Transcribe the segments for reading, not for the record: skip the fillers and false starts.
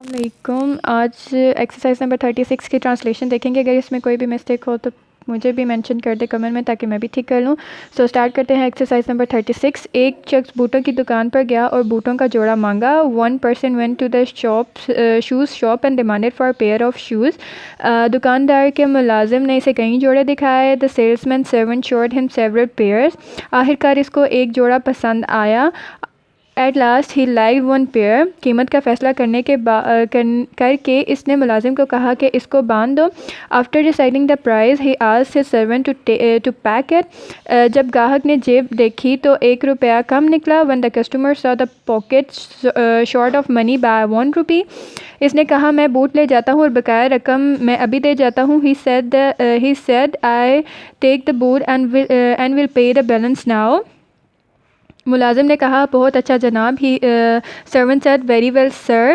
السلام علیکم۔ آج ایکسرسائز نمبر 36 کی ٹرانسلیشن دیکھیں گے۔ اگر اس میں کوئی بھی مسٹیک ہو تو مجھے بھی مینشن کر دے کمنٹ میں تاکہ میں بھی ٹھیک کر لوں۔ سٹارٹ کرتے ہیں ایکسرسائز نمبر 36۔ ایک شخص بوٹوں کی دکان پر گیا اور بوٹوں کا جوڑا مانگا۔ One person went to the shoes shop and demanded for a pair of shoes۔ دکاندار کے ملازم نے اسے کئی جوڑے دکھائے۔ The salesman servant showed him several pairs۔ آخرکار اس کو ایک جوڑا پسند آیا۔ At last he liked one pair۔ قیمت کا فیصلہ کر کے اس نے ملازم کو کہا کہ اس کو باندھ دو۔ After deciding the price he asked his servant to pack it۔ جب گاہک نے جیب دیکھی تو ₹1 کم نکلا۔ When the customer saw the pocket short of money by ₹1۔ اس نے کہا میں بوٹ لے جاتا ہوں اور بقایا رقم میں ابھی دے جاتا ہوں۔ He said I take the boot and will pay the balance now۔ ملازم نے کہا بہت اچھا جناب۔ Servant said very well sir۔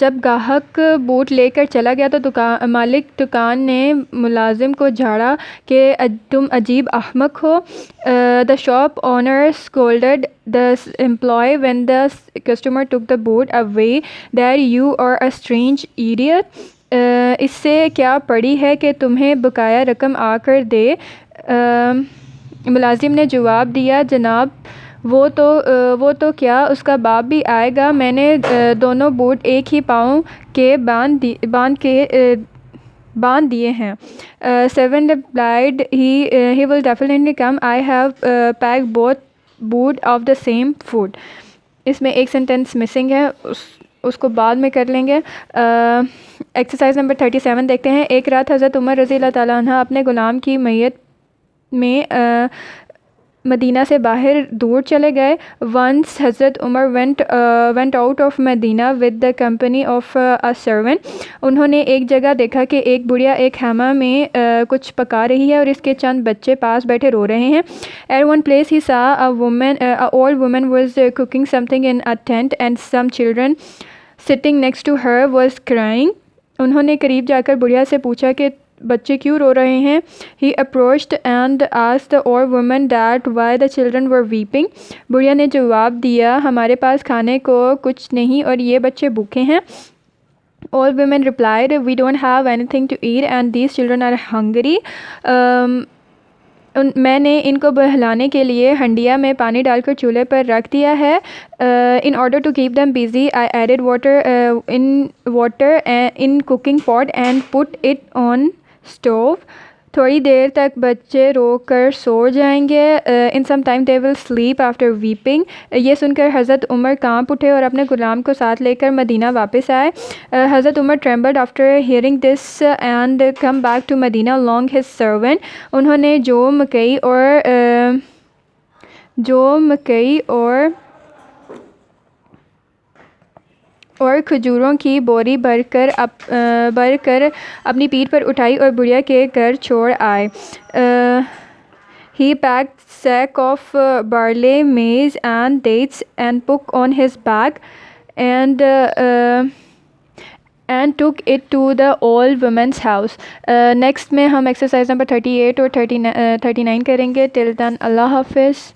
جب گاہک بوٹ لے کر چلا گیا تو مالک دکان نے ملازم کو جھاڑا کہ تم عجیب احمق ہو۔ The shop owner scolded the employee when the customer took the boot away that you are a strange idiot۔ اس سے کیا پڑی ہے کہ تمہیں بقایا رقم آ کر دے۔ ملازم نے جواب دیا جناب وہ تو کیا اس کا باپ بھی آئے گا۔ میں نے دونوں بوٹ ایک ہی پاؤں کے باندھ دیے ہیں۔ Servant replied he will definitely come۔ I have packed both boot of the same foot۔ اس میں ایک سینٹنس مسنگ ہے، اس کو بعد میں کر لیں گے۔ ایکسرسائز نمبر 37 دیکھتے ہیں۔ ایک رات حضرت عمر رضی اللہ تعالیٰ عنہ اپنے غلام کی میت میں مدینہ سے باہر دور چلے گئے۔ Once حضرت عمر went out of Medina with the company of a servant۔ انہوں نے ایک جگہ دیکھا کہ ایک بڑھیا ایک خیمہ میں کچھ پکا رہی ہے اور اس کے چند بچے پاس بیٹھے رو رہے ہیں۔ At one place he saw a old woman was cooking something in a tent and some children sitting next to her was crying۔ انہوں نے قریب جا کر بڑھیا سے پوچھا کہ بچے کیوں رو رہے ہیں۔ He approached and asked the old woman that why the children were weeping۔ بڑھیا نے جواب دیا ہمارے پاس کھانے کو کچھ نہیں اور یہ بچے بھوکے ہیں۔ Old woman replied we don't have anything to eat and these children are hungry۔ میں نے ان کو بہلانے کے لیے ہنڈیا میں پانی ڈال کر چولہے پر رکھ دیا ہے۔ In order to keep them busy I added water in cooking pot and put it on stove۔ تھوڑی دیر تک بچے رو کر سو جائیں گے۔ In some time they will sleep after weeping۔ یہ سن کر حضرت عمر کانپ اٹھے اور اپنے غلام کو ساتھ لے کر مدینہ واپس آئے۔ حضرت عمر trembled after hearing this and come back to Medina along his servant۔ انہوں نے جو مکئی اور کھجوروں کی بوری بھر کر اپنی پیٹھ پر اٹھائی اور بڑھیا کے گھر چھوڑ آئے۔ He packed sack of barley, maize and dates and put on his back and took it to the old woman's house۔ Next میں ہم ایکسرسائز نمبر 38 اور 39 کریں گے۔ Till then اللہ حافظ۔